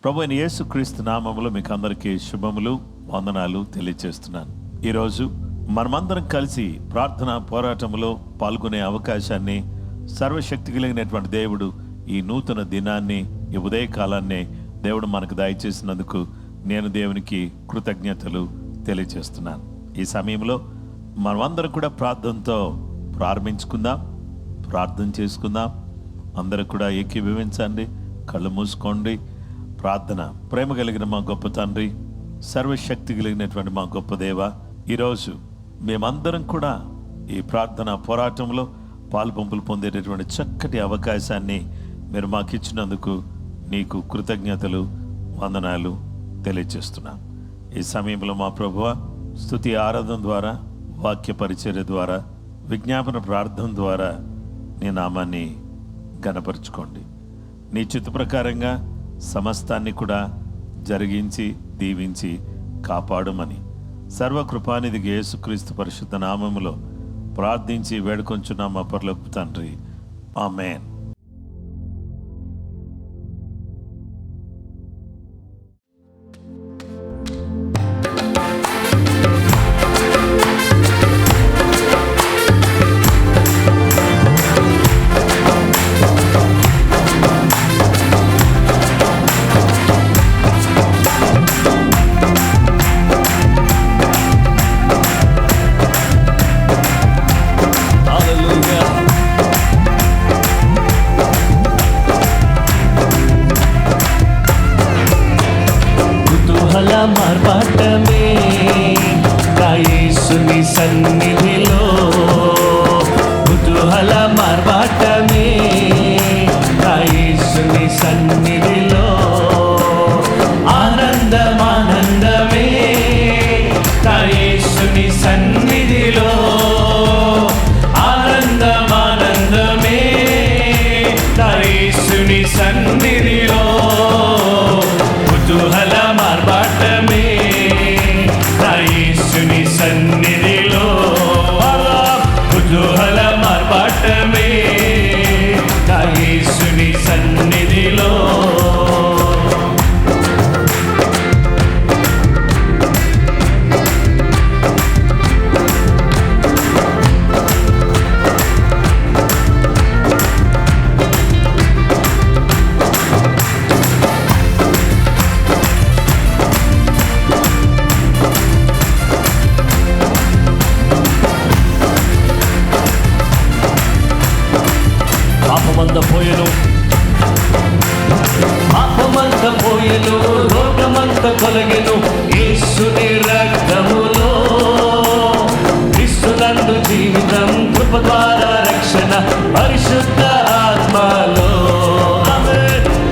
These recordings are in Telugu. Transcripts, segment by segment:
ప్రభు అయిన యేసుక్రీస్తు నామములో మీకు అందరికీ శుభములు, వందనాలు తెలియజేస్తున్నాను. ఈరోజు మనమందరం కలిసి ప్రార్థనా పోరాటంలో పాల్గొనే అవకాశాన్ని సర్వశక్తి కలిగినటువంటి దేవుడు ఈ నూతన దినాన్ని, ఈ ఉదయకాలాన్ని దేవుడు మనకు దయచేసినందుకు నేను దేవునికి కృతజ్ఞతలు తెలియజేస్తున్నాను. ఈ సమయంలో మనమందరం కూడా ప్రార్థనతో ప్రారంభించుకుందాం, ప్రార్థన చేసుకుందాం. అందరూ కూడా ఏకీభవించండి, కళ్ళు మూసుకోండి. ప్రార్థన. ప్రేమ కలిగిన మా గొప్ప తండ్రి, సర్వశక్తి కలిగినటువంటి మా గొప్ప దేవ, ఈరోజు మేమందరం కూడా ఈ ప్రార్థన పోరాటంలో పాలుపంపులు పొందేటటువంటి చక్కటి అవకాశాన్ని మీరు మాకు ఇచ్చినందుకు నీకు కృతజ్ఞతలు, వందనాలు తెలియజేస్తున్నాం. ఈ సమయంలో మా ప్రభువ, స్తుతి ఆరాధన ద్వారా, వాక్య పరిచర్య ద్వారా, విజ్ఞాపన ప్రార్థన ద్వారా నీ నామాన్ని ఘనపరుచుకోండి. నీ చిత్త ప్రకారంగా సమస్తాన్ని కూడా జరిగించి దీవించి కాపాడుమని సర్వకృపానిధి యేసుక్రీస్తు పరిశుద్ధ నామములో ప్రార్థించి వేడుకొంచున్నాం మా పరలోకపు తండ్రి. ఆమేన్. మార్పాటమే నా యేసుని సన్నిధిలో, కుతూహల మార్పాటమే నా యేసుని సన్నిధిలో, ఆనందమానందమే నా యేసుని సన్నిధిలో, ఆనందమానందమే నా యేసుని సన్నిధిలో, కుతూహల మార్పాటమే నా యేసుని సన్నిధిలో, కుతూహల మార్పాటమే నా యేసుని సన్నిధిలో. పాపమంత పోయెను, రోగమంత తొలగెను యేసుని రక్తములో, క్రీస్తునందు జీవితం, కృప ద్వారా రక్షణ, పరిశుద్ధ ఆత్మలో.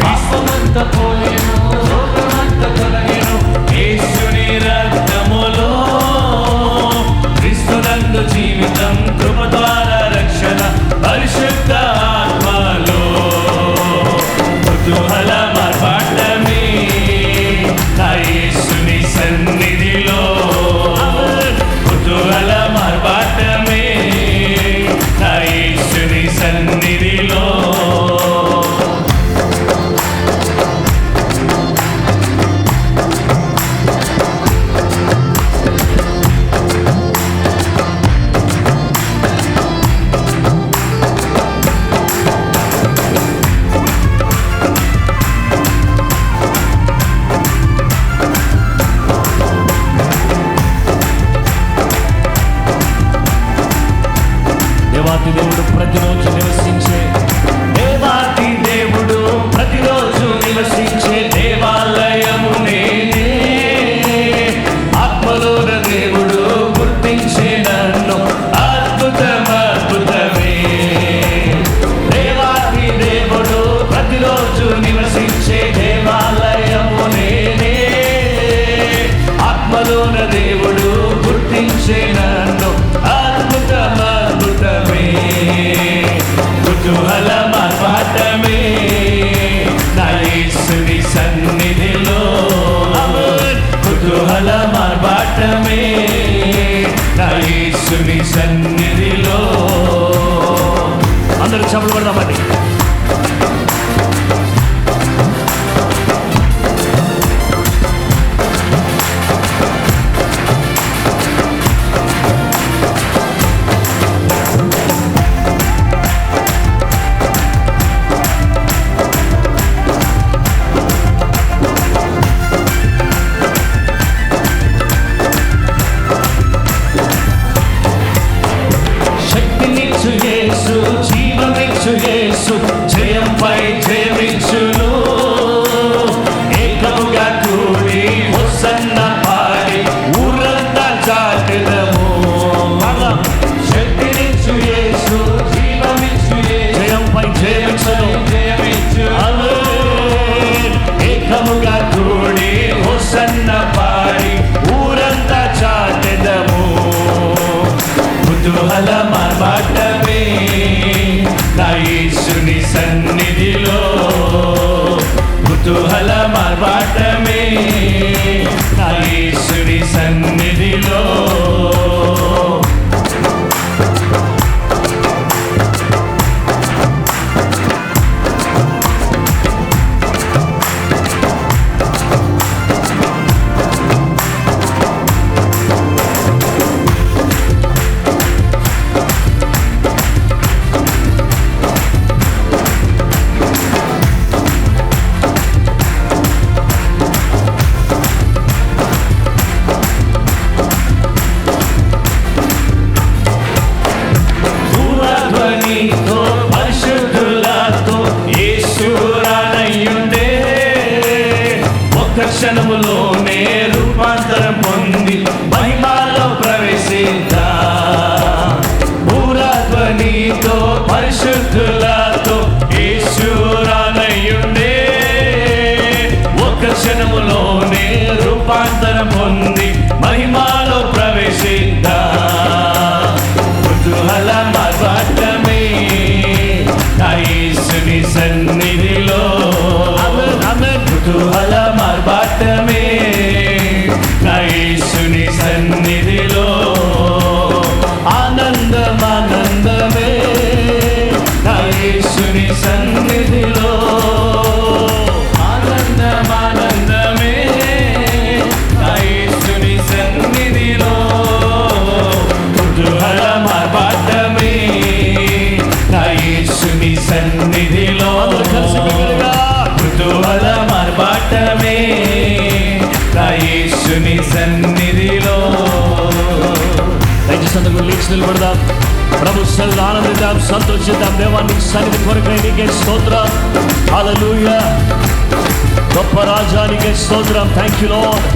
పాపమంత పోయెను, రోగమంత తొలగెను యేసుని రక్తములో, క్రీస్తునందు జీవితం, కృప ద్వారా రక్షణ, పరిశుద్ధ ఆత్మలో, కుతూహల మార్పాటమే నా యేసుని సన్నిధిలో, కుతూహల మార్పాటమే నా యేసుని సన్నిధిలో. దేవాతి దేవుడు ప్రతిరోజు నివసించే, దేవాతి దేవుడు ప్రతిరోజు నివసించే దేవాలయము నేనే, ఆత్మలోన దేవుడు గుర్తించే నన్ను అద్భుతమే. దేవాతి దేవుడు ప్రతిరోజు నివసించే దేవాలయము నేనే, ఆత్మలోన దేవుడు గుర్తించే నన్ను అద్భుతమే. కుతూహల మార్పాటమే నా యేసుని సన్నిధిలో, కుతూహల మార్పాటమే నా యేసుని సన్నిధిలో. అందరూ చప్పట్లు కొడదామండి. నా యేసుని సన్నిధిలో. పరిశుద్ధులతో యేసు రానయ్యుండే, ఒక్క క్షణములోనే రూపాంతరం పొంది మహిమలో ప్రవేశిద్దా. పూరధ్వనితో పరిశుద్ధులతో యేసు రానయ్యుండే, ఒక్క క్షణములోనే రూపాంతరం పొంది మహిమలో ప్రవేశిద్దా. కుతూహల మార్గమే నా యేసుని సన్నిధిలో. కుతూహల మార్గమే నా యేసుని సన్నిధిలో. ఆనందమే నా యేసుని సన్నిధిలో. ఆనందమే నా యేసుని సన్నిధిలో. కుతూహల మార్గమే నా యేసుని సన్నిధిలో. కుతూహల మార్గమే నా యేసుని సన్నిధిలో. దయచేసి అందరూ లేచి నిలబడదాం, ప్రభు సన్నిధిలో ఆనందిద్దాం, సంతోషిద్దాం. దేవాన్ని సన్నిధి కొరకై నీకే స్తోత్రం. హల్లెలూయా. గొప్ప రాజానికే స్తోత్రం. Thank you lord.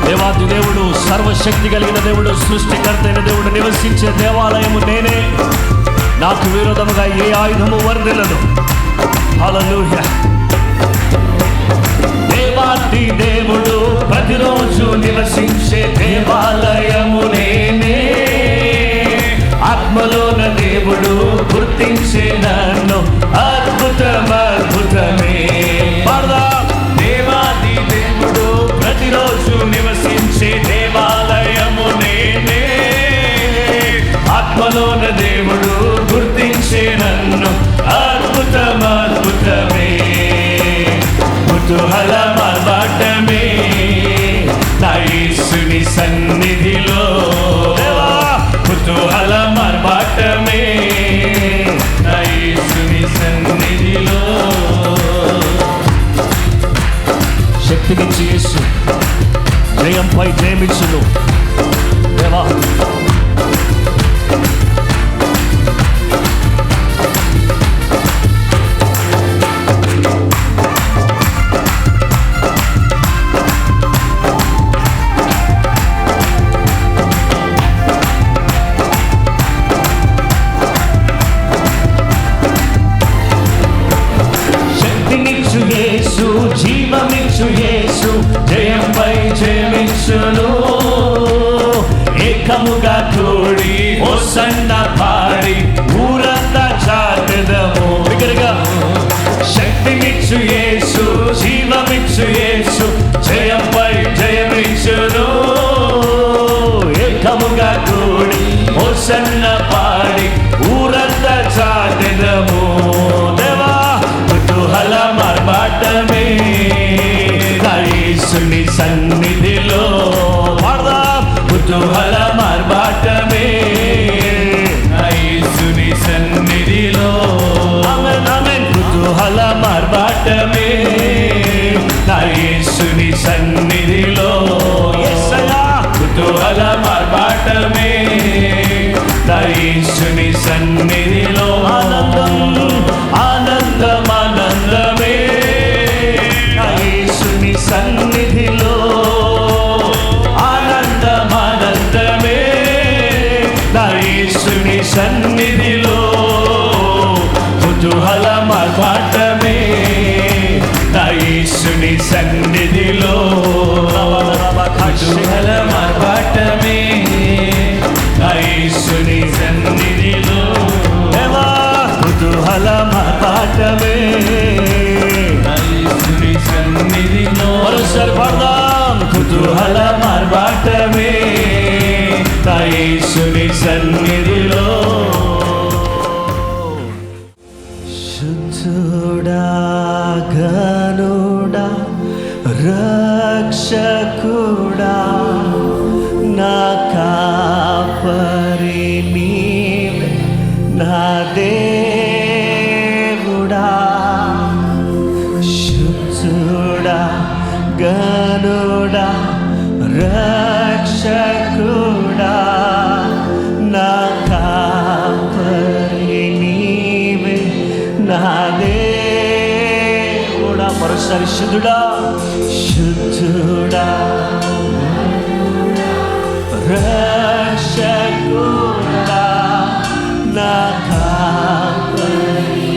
దేవాది దేవుడు, సర్వశక్తి కలిగిన దేవుడు, సృష్టికర్త అయిన దేవుడు నివసించే దేవాలయము నేనే. నాకు విరోధముగా ఏ ఆయుధము వర్ధిల్లదు. హల్లెలూయా. దేవాది దేవుడు ప్రతిరోజు నివసించే దేవాలయము నేనే. ఆత్మలోన దేవుడు గుర్తించే నన్ను అద్భుతమే. దేవాది దేవుడు ప్రతిరోజు నివసించే దేవాలయము నేనే. ఆత్మలోన దేవుడు గుర్తించే నన్ను అద్భుతమే. కుతూహల మార్గమే నా యేసుని సన్నిధిలో. కుతూహల మార్గమే నా యేసుని సన్నిధిలో. శక్తినిచ్చి యేసు జయంపై జయమిచ్చును. దేవా జీవమిచ్చు యేసు జయంపై జయమిచ్చును. ఏకముగా కూడి హోసన్న పాడి ఊరంతా చాటెదము. బిగ్గరగా శక్తినిచ్చు యేసు, జీవమిచ్చు యేసు జయంపై జయమిచ్చును. ఏకముగా కూడి హోసన్న పాడి ఊరంతా చాటెదము. దేవా కుతూహల మార్గమే నా యేసుని సన్నిధిలో. కుతూహల మార్గమే నా యేసుని సన్నిధిలో. కుతూహల మార్గమే నా యేసుని సన్నిధిలో. కుతూహల మార్గమే నా యేసుని సన్నిధిలో. ఆనందమే నా యేసుని సన్నిధిలో. ఆనందమే నా యేసుని సన్నిధిలో. కుతూహల మార్గమే నా యేసుని సన్నిధిలో. కుతూహల మార్గమే నా యేసుని సన్నిధిలో. కుతూహల మార్గమే కుతూహల మార్బాటమే నా యేసుని సన్నిధిలో. శుద్ధుడా ఘనుడా రక్షకుడా నా కాపరి నీవే నా దేవుడా. శుద్ధుడా ఘనుడా రక్షకుడా నా కాపరి నీవే నా దేవుడా. మరోసారి శుద్ధుడా శుద్ధుడా రక్షకుడా నా కాపరి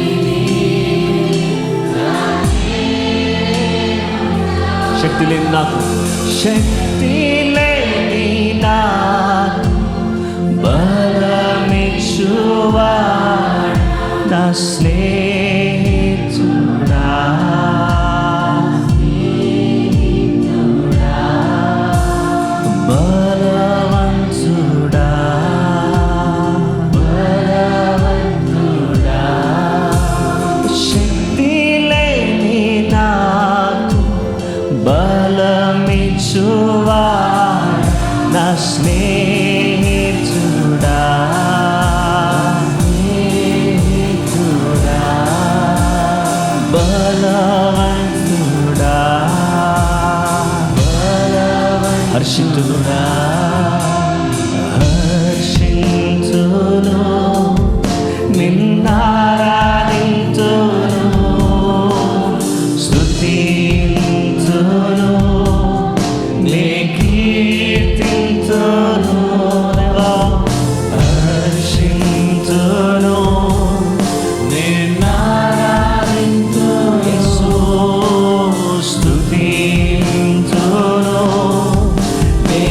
శక్తి లేని నాకు శక్తి లేని నాకు బలమిచ్చువా నా స్నేహితుడా. బలవంతుడా బలవంతుడా శక్తి లేని నాకు బలమిచ్చువా నా స్నేహితుడా. బలవంతుడా హర్షింతుడా హర్షింతును నిన్నారాధింతును స్తుతింతును నీ కీర్తింతును హర్షింతును నిన్నారాధింతును స్తుతింతును నీ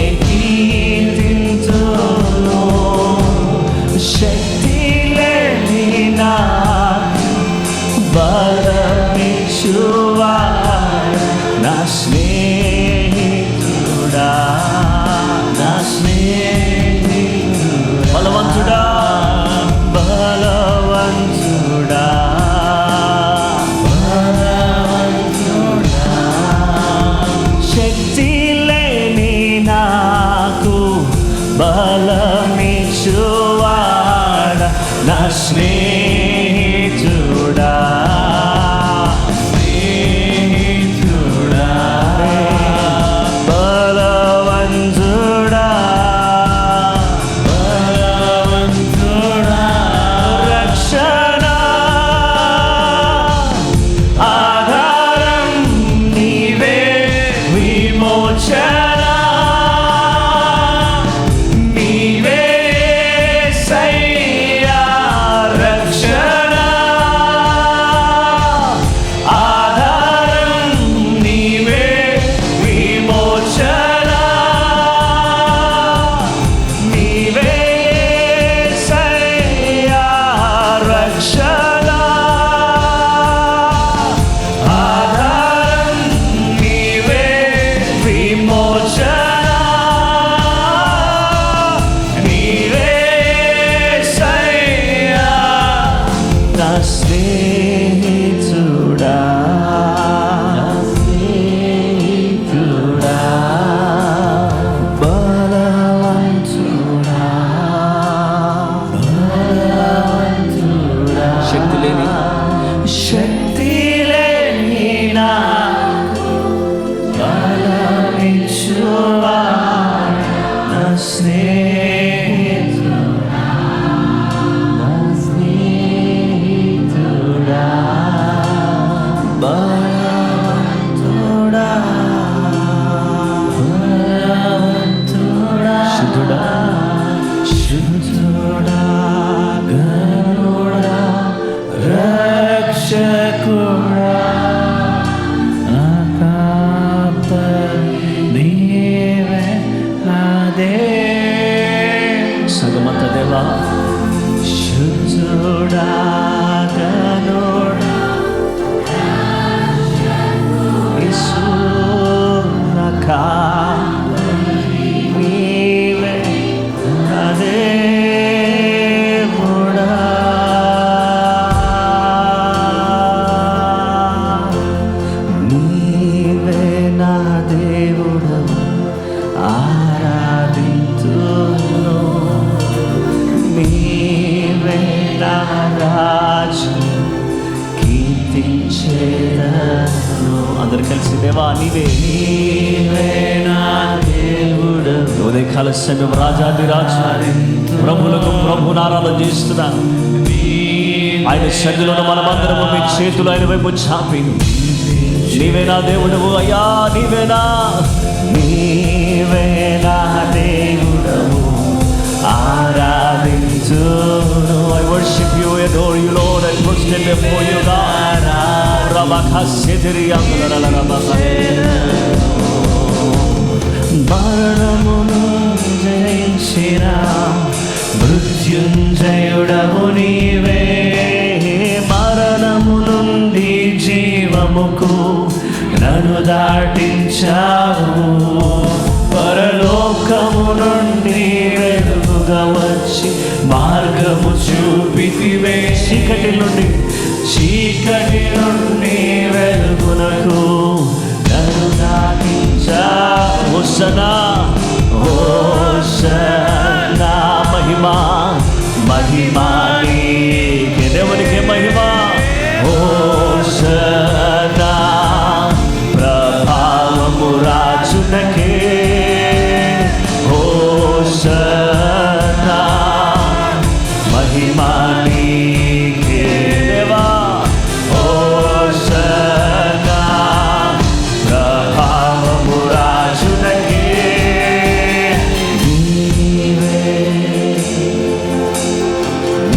అందరు కలిసి దేవా నీవే ఉదయకాల సమయం రాజాది రాజు ప్రభులకు ప్రభు ఆరాధన చేస్తున్నాను. ఆయన సన్నిధిలో మనమందరము మీ చేతులు ఆయన వైపు చాపి నీవేనా దేవుడవు అయ్యా, నీవేనా దేవుడవు ఆరాధించును. I worship you, adore you, Lord, and prostrate before you, God. మరణమును జయించిన మృత్యుంజయుడవు నీవే, మరణము నుండి జీవముకు నన్ను దాటించావు. పరలోకము నుండి వెలుగుగా వచ్చి మార్గము చూపితివే. చీకటి నుండి వెలుగునకు నన్ను దాటించావు. హోసన్నా హోసన్నా, మహిమా మహిమా నీకే, దేవునికి మహిమా. హోసన్నా ప్రభావము రాజునకే. హోసన్నా మహిమా నీకే దేవా. హోసన్నా ప్రభావము రాజునకే. నీవే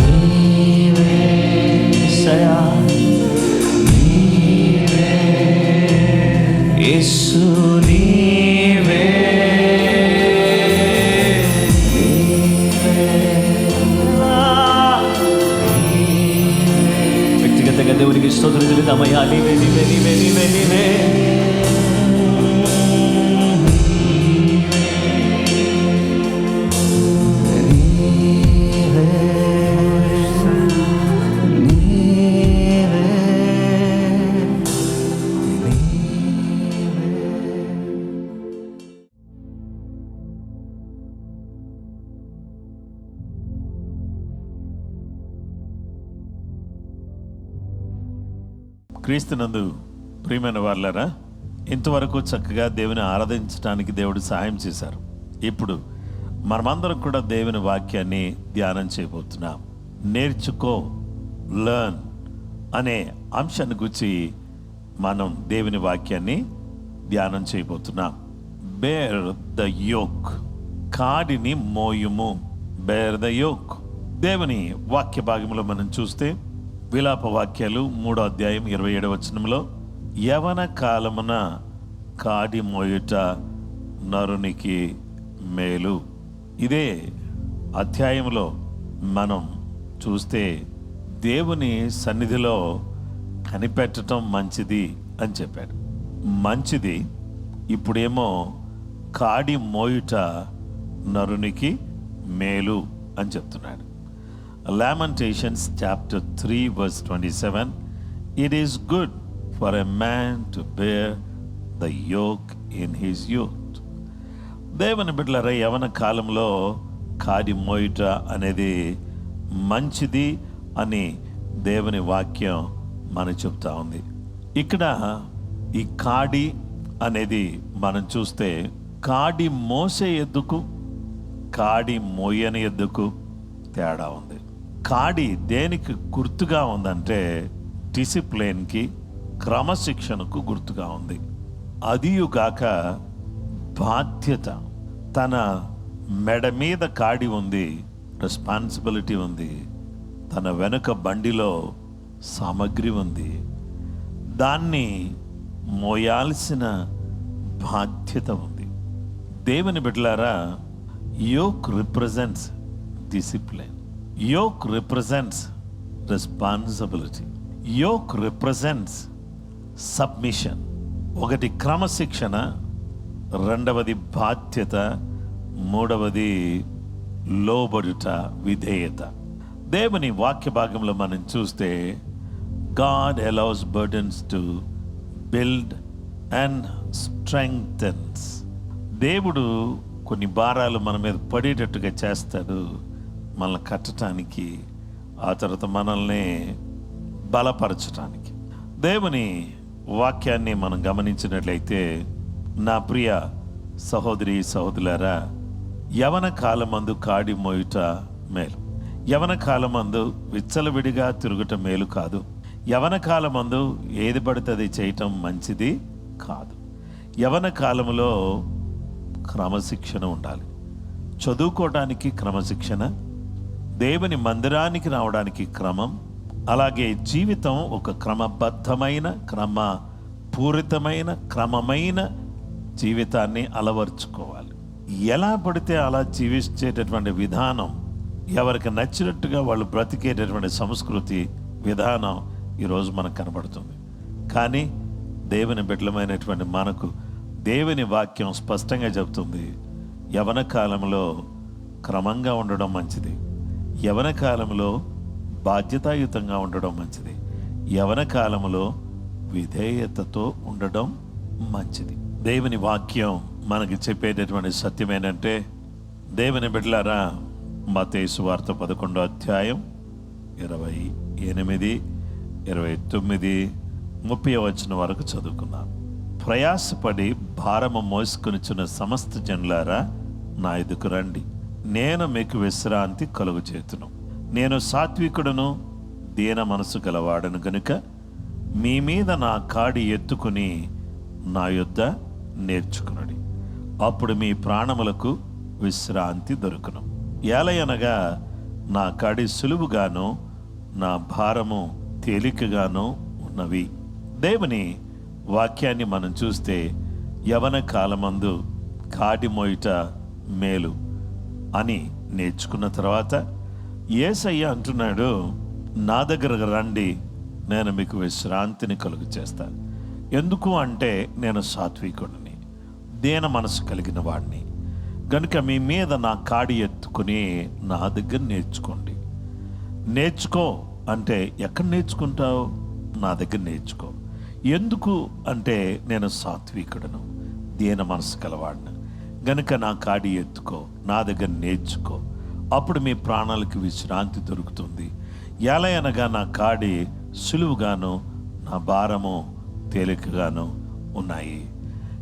నీవే సయా, నీవే యేసు, నీవే వ్యక్తిగతంగా దేవునికి స్తోత్రం చెల్లిద్దామయ్యా. నీవే నీవే నీవే నీవే నీవే క్రీస్తునందు ప్రియమైన వాళ్ళారా, ఇంతవరకు చక్కగా దేవుని ఆరాధించడానికి దేవుడు సహాయం చేశారు. ఇప్పుడు మనమందరం కూడా దేవుని వాక్యాన్ని ధ్యానం చేయబోతున్నాం. నేర్చుకో, లర్న్ అనే అంశాన్ని గురించి మనం దేవుని వాక్యాన్ని ధ్యానం చేయబోతున్నాం. బేర్ ద యోక్, కాడిని మోయుము. Bear the yoke. దేవుని వాక్య భాగంలో మనం చూస్తే విలాప వాక్యాలు 3వ అధ్యాయం 27వ వచనంలో, యవన కాలమున కాడి మోయుట నరునికి మేలు. ఇదే అధ్యాయంలో మనం చూస్తే దేవుని సన్నిధిలో కనిపెట్టడం మంచిది అని చెప్పాడు. మంచిది. ఇప్పుడేమో కాడి మోయుట నరునికి మేలు అని చెప్తున్నాడు. Lamentations chapter 3 verse 27, it is good for a man to bear the yoke in his youth. దేవుని బిడ్డలారా, యవన కాలంలో కాడి మోయుట అనేది మంచిది అని దేవుని వాక్యం మనకు చెప్తా ఉంది. ఇక్కడ ఈ కాడి అనేది మనం చూస్తే కాడి మోసే ఎద్దుకు కాడి మోయని ఎద్దుకు తేడా ఉంది. కాడి దేనికి గుర్తుగా ఉందంటే డిసిప్లిన్కి, క్రమశిక్షణకు గుర్తుగా ఉంది. అదియుగాక బాధ్యత. తన మెడ మీద కాడి ఉంది, రెస్పాన్సిబిలిటీ ఉంది. తన వెనుక బండిలో సామగ్రి ఉంది, దాన్ని మోయాల్సిన బాధ్యత ఉంది. దేవుని బిడ్డలారా, yoke represents discipline. Yoke represents responsibility. Yoke represents submission. ఒకటి క్రమశిక్షణ, రెండవది బాధ్యత, మూడవది లోబడుట, విధేయత. దేవుని వాక్య భాగంలో మనం చూస్తే God allows burdens to build and strengthens. దేవుడు కొన్ని భారాలు మన మీద పడేటట్టుగా చేస్తాడు, మనల్ని కట్టడానికి, ఆ తర్వాత మనల్ని బలపరచడానికి. దేవుని వాక్యాన్ని మనం గమనించినట్లయితే, నా ప్రియ సహోదరి సహోదరులారా, యవన కాలమందు కాడి మోయుట మేలు. యవన కాలమందు విచ్చలవిడిగా తిరుగుట మేలు కాదు. యవన కాలమందు ఏది పడితే అది చేయటం మంచిది కాదు. యవన కాలంలో క్రమశిక్షణ ఉండాలి. చదువుకోవడానికి క్రమశిక్షణ, దేవుని మందిరానికి రావడానికి క్రమం, అలాగే జీవితం ఒక క్రమబద్ధమైన, క్రమపూరితమైన, క్రమమైన జీవితాన్ని అలవర్చుకోవాలి. ఎలా పడితే అలా జీవించేటటువంటి విధానం, ఎవరికి నచ్చినట్టుగా వాళ్ళు బ్రతికేటటువంటి సంస్కృతి విధానం ఈరోజు మనకు కనబడుతుంది. కానీ దేవుని బిడ్డలమైనటువంటి మనకు దేవుని వాక్యం స్పష్టంగా చెబుతుంది, యవన కాలంలో క్రమంగా ఉండడం మంచిది. యవన కాలంలో బాధ్యతాయుతంగా ఉండడం మంచిది. యవన కాలంలో విధేయతతో ఉండడం మంచిది. దేవుని వాక్యం మనకి చెప్పేటటువంటి సత్యం ఏంటంటే, దేవుని బిడ్డలారా, మత్తయి సువార్త 11వ అధ్యాయం 28, 29, 30 వచనం వరకు చదువుకున్నాం. ప్రయాసపడి భారము మోసుకొనిచున్న సమస్త జనులారా, నా ఎదుకు రండి, నేను మీకు విశ్రాంతి కలుగు చేతును. నేను సాత్వికుడును, దీన మనసు గలవాడను గనుక మీ మీద నా కాడి ఎత్తుకుని నా యొద్ద నేర్చుకునడి, అప్పుడు మీ ప్రాణములకు విశ్రాంతి దొరుకును. ఏలయనగా నా కాడి సులువుగాను నా భారము తేలికగాను ఉన్నవి. దేవుని వాక్యాన్ని మనం చూస్తే, యవన కాలమందు కాడి మోయుట మేలు అని నేర్చుకున్న తర్వాత యేసయ్య అంటున్నాడు, నా దగ్గరకు రండి, నేను మీకు విశ్రాంతిని కలుగు చేస్తాను. ఎందుకు అంటే, నేను సాత్వికుడిని, దీన మనసు కలిగిన వాడిని గనుక మీ మీద నా కాడి ఎత్తుకుని నా దగ్గర నేర్చుకోండి. నేర్చుకో అంటే ఎక్కడ నేర్చుకుంటావు? నా దగ్గర నేర్చుకో. ఎందుకు అంటే, నేను సాత్వికుడను, దీన మనసు కలవాడిని గనుక నా కాడి ఎత్తుకో, నా దగ్గర నేర్చుకో, అప్పుడు మీ ప్రాణాలకు విశ్రాంతి దొరుకుతుంది. ఎలా అనగా నా కాడి సులువుగాను నా భారము తేలికగాను ఉన్నాయి.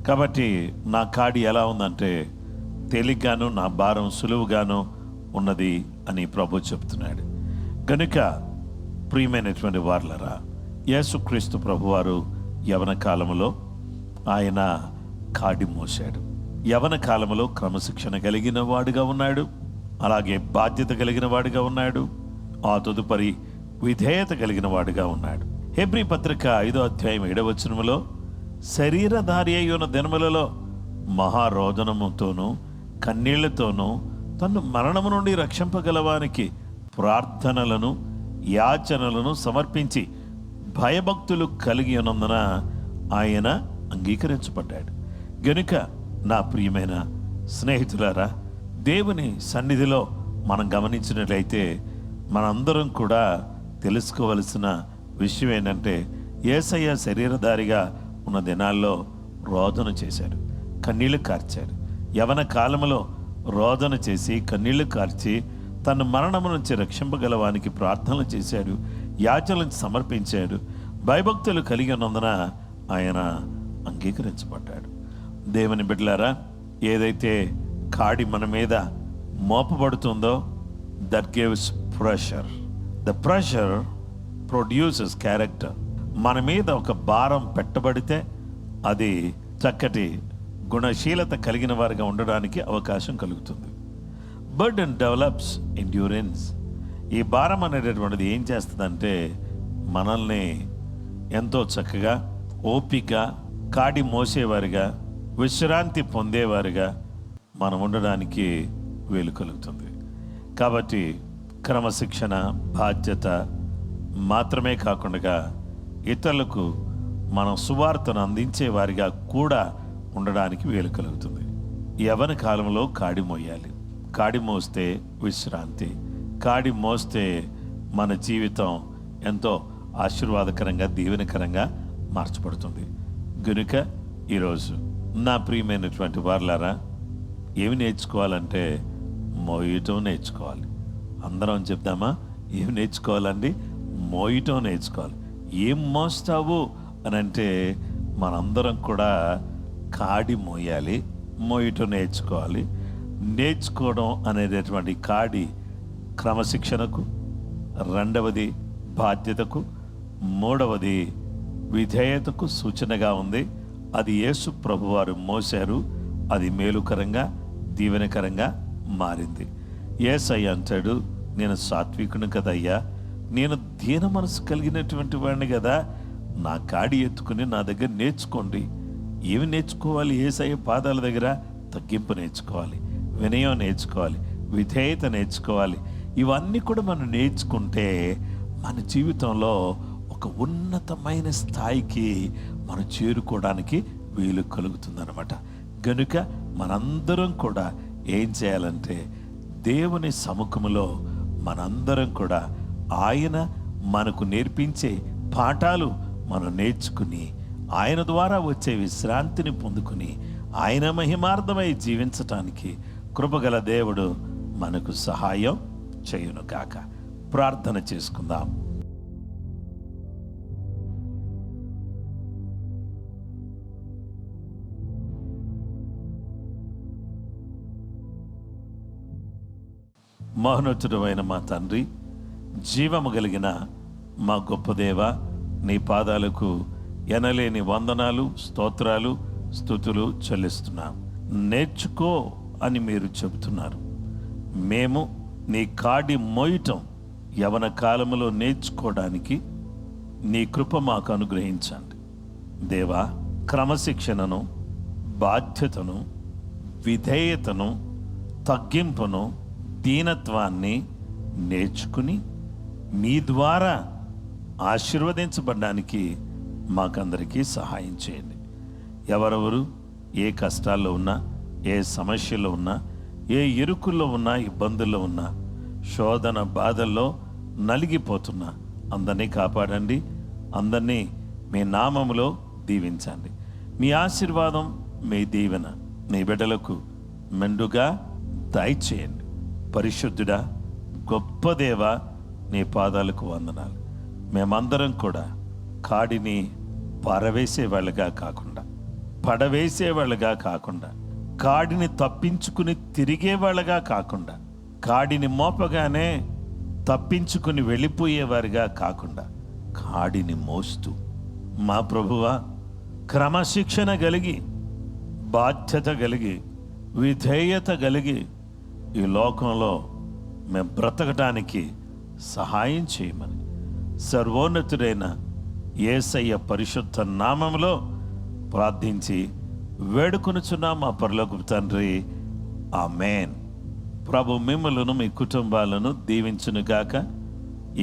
కాబట్టి నా కాడి ఎలా ఉందంటే తేలిగ్గాను, నా భారం సులువుగాను ఉన్నది అని ప్రభు చెప్తున్నాడు. కనుక ప్రియమైనటువంటి వార్లరా, యేసుక్రీస్తు ప్రభువారు యవన కాలంలో ఆయన కాడి మోసాడు. యవన కాలంలో క్రమశిక్షణ కలిగిన వాడిగా ఉన్నాడు, అలాగే బాధ్యత కలిగిన వాడిగా ఉన్నాడు, ఆ తదుపరి విధేయత కలిగిన వాడిగా ఉన్నాడు. హెబ్రీ పత్రిక 5వ అధ్యాయం 7వ వచనములో, శరీరధారి అయి ఉన్న దినములలో మహారోదనముతోనూ కన్నీళ్లతోనూ తన్ను మరణము నుండి రక్షింపగలవానికి ప్రార్థనలను యాచనలను సమర్పించి భయభక్తులు కలిగి ఉన్నందున ఆయన అంగీకరించబడ్డాడు. గనుక నా ప్రియమైన స్నేహితులారా, దేవుని సన్నిధిలో మనం గమనించినట్లయితే మనందరం కూడా తెలుసుకోవలసిన విషయం ఏంటంటే, యేసయ్య శరీరధారిగా ఉన్న దినాల్లో రోదన చేశాడు, కన్నీళ్లు కార్చాడు. యవన కాలంలో రోదన చేసి కన్నీళ్లు కార్చి తన మరణము నుంచి రక్షింపగలవానికి ప్రార్థనలు చేశాడు, యాచనలను సమర్పించాడు. భయభక్తులు కలిగి ఉన్నందున ఆయన అంగీకరించబడ్డాడు. దేవుని బిడ్డలారా, ఏదైతే కాడి మన మీద మోపబడుతుందో, that gives pressure. The pressure produces character. మన మీద ఒక భారం పెట్టబడితే అది చక్కటి గుణశీలత కలిగిన వారిగా ఉండడానికి అవకాశం కలుగుతుంది. Burden develops endurance. ఈ భారం అనేటటువంటిది ఏం చేస్తుందంటే, మనల్ని ఎంతో చక్కగా ఓపిక కాడి మోసేవారిగా విశ్రాంతి పొందేవారిగా మనం ఉండడానికి వీలు కలుగుతుంది. కాబట్టి క్రమశిక్షణ, బాధ్యత మాత్రమే కాకుండా ఇతరులకు మనం సువార్తను అందించే వారిగా కూడా ఉండడానికి వీలు కలుగుతుంది. యవన కాలంలో కాడి మోయాలి. కాడి మోస్తే విశ్రాంతి, కాడి మోస్తే మన జీవితం ఎంతో ఆశీర్వాదకరంగా, దీవెనకరంగా మార్చబడుతుంది. గనుక ఈరోజు నా ప్రియమైనటువంటి వారులారా, ఏమి నేర్చుకోవాలంటే మోయటం నేర్చుకోవాలి. అందరం చెప్దామా? ఏమి నేర్చుకోవాలండి? మోయటం నేర్చుకోవాలి. ఏం మోస్తావు అని అంటే మనందరం కూడా కాడి మోయాలి, మోయటం నేర్చుకోవాలి. నేర్చుకోవడం అనేటటువంటి కాడి క్రమశిక్షణకు, రెండవది బాధ్యతకు, మూడవది విధేయతకు సూచనగా ఉంది. అది యేసు ప్రభువారు మోశారు. అది మేలుకరంగా, దీవెనకరంగా మారింది. యేసయ్య అంటాడు, నేను సాత్వికుని కదయ్యా, నేను దీన మనసు కలిగినటువంటి వాడిని కదా, నా కాడి ఎత్తుకుని నా దగ్గర నేర్చుకోండి. ఏమి నేర్చుకోవాలి? యేసయ్య పాదాల దగ్గర తగ్గింపు నేర్చుకోవాలి, వినయం నేర్చుకోవాలి, విధేయత నేర్చుకోవాలి. ఇవన్నీ కూడా మనం నేర్చుకుంటే మన జీవితంలో ఒక ఉన్నతమైన స్థాయికి మనం చేరుకోవడానికి వీలు కలుగుతుందన్నమాట. గనుక మనందరం కూడా ఏం చేయాలంటే దేవుని సముఖంలో మనందరం కూడా ఆయన మనకు నేర్పించే పాఠాలు మనం నేర్చుకుని ఆయన ద్వారా వచ్చే విశ్రాంతిని పొందుకుని ఆయన మహిమార్థమై జీవించటానికి కృపగల దేవుడు మనకు సహాయం చేయును గాక. ప్రార్థన చేసుకుందాం. మహోన్నతుడైన మా తండ్రి, జీవము కలిగిన మా గొప్ప దేవ, నీ పాదాలకు ఎనలేని వందనాలు, స్తోత్రాలు, స్తుతులు చెల్లిస్తున్నాం. నేర్చుకో అని మీరు చెబుతున్నారు. మేము నీ కాడి మోయటం యవన కాలములో నేర్చుకోవడానికి నీ కృప మాకు అనుగ్రహించండి దేవా. క్రమశిక్షణను, బాధ్యతను, విధేయతను, తగ్గింపును, దీనత్వాన్ని నేర్చుకుని మీ ద్వారా ఆశీర్వదించబడడానికి మాకందరికీ సహాయం చేయండి. ఎవరెవరు ఏ కష్టాల్లో ఉన్నా, ఏ సమస్యల్లో ఉన్నా, ఏ ఇరుకుల్లో ఉన్నా, ఇబ్బందుల్లో ఉన్నా, శోధన బాధల్లో నలిగిపోతున్నా అందరినీ కాపాడండి. అందరినీ మీ నామములో దీవించండి. మీ ఆశీర్వాదం, మీ దీవెన మీ బిడ్డలకు మెండుగా దయచేయండి. పరిశుద్ధుడా, గొప్ప దేవా, నీ పాదాలకు వందనాలు. మేమందరం కూడా కాడిని పారవేసేవాళ్ళుగా కాకుండా, పడవేసేవాళ్ళుగా కాకుండా, కాడిని తప్పించుకుని తిరిగేవాళ్ళుగా కాకుండా, కాడిని మోపగానే తప్పించుకుని వెళ్ళిపోయేవారిగా కాకుండా, కాడిని మోస్తూ మా ప్రభువా క్రమశిక్షణ కలిగి, బాధ్యత కలిగి, విధేయత కలిగి ఈ లోకంలో మేము బ్రతకడానికి సహాయం చేయమని సర్వోన్నతుడైన యేసయ్య పరిశుద్ధ నామములో ప్రార్థించి వేడుకొనుచున్నాం మా పరలోకపు తండ్రి. ఆమేన్. ప్రభు మిమ్మలను, మీ కుటుంబాలను దీవించునుగాక.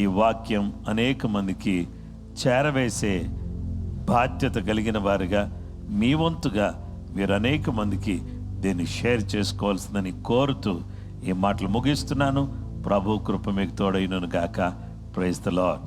ఈ వాక్యం అనేక మందికి చేరవేసే బాధ్యత కలిగిన వారిగా, మీ వంతుగా మీరు అనేక మందికి దీన్ని షేర్ చేసుకోవాల్సిందని కోరుతూ ఈ మాటలు ముగిస్తున్నాను. ప్రభు కృప మీకు తోడైనను గాక. Praise the lord.